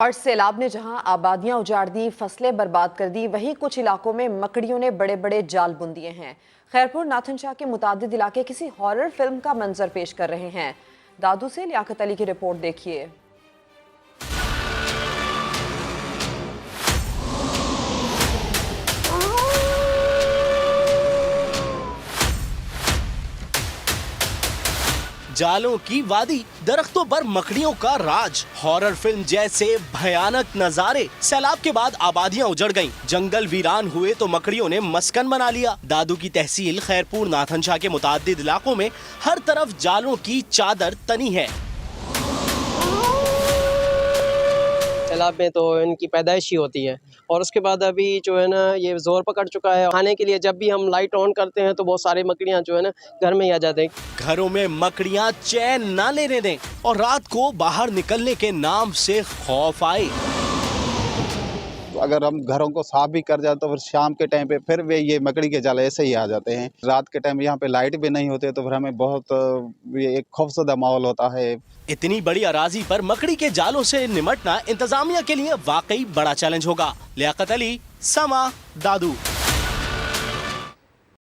और सैलाब ने जहां आबादियां उजाड़ दी, फसलें बर्बाद कर दी, वहीं कुछ इलाकों में मकड़ियों ने बड़े बड़े जाल बुन दिए हैं। खैरपुर नाथन शाह के मुतादिद इलाके किसी हॉरर फिल्म का मंजर पेश कर रहे हैं। दादू से लियाकत अली की रिपोर्ट देखिए। जालों की वादी, दरख्तों पर मकड़ियों का राज, हॉरर फिल्म जैसे भयानक नजारे। सैलाब के बाद आबादियां उजड़ गईं, जंगल वीरान हुए तो मकड़ियों ने मस्कन बना लिया। दादू की तहसील खैरपुर नाथन शाह के मुतादिद इलाकों में हर तरफ जालों की चादर तनी है। सैलाब में तो इनकी पैदाइश ही होती है और उसके बाद अभी जो है ना ये जोर पकड़ चुका है। खाने के लिए जब भी हम लाइट ऑन करते हैं तो बहुत सारी मकड़ियां जो है ना घर में ही आ जाते हैं। घरों में मकड़ियां चैन ना लेने दें और रात को बाहर निकलने के नाम से खौफ आए। अगर हम घरों को साफ भी कर जाए तो फिर शाम के टाइम पे फिर वे ये मकड़ी के जाल ऐसे ही आ जाते हैं। रात के टाइम यहाँ पे लाइट भी नहीं होते तो फिर हमें बहुत एक खौफजदा माहौल होता है। इतनी बड़ी अराजी पर मकड़ी के जालों से निमटना इंतजामिया के लिए वाकई बड़ा चैलेंज होगा। लियाकत अली, समा, दादू।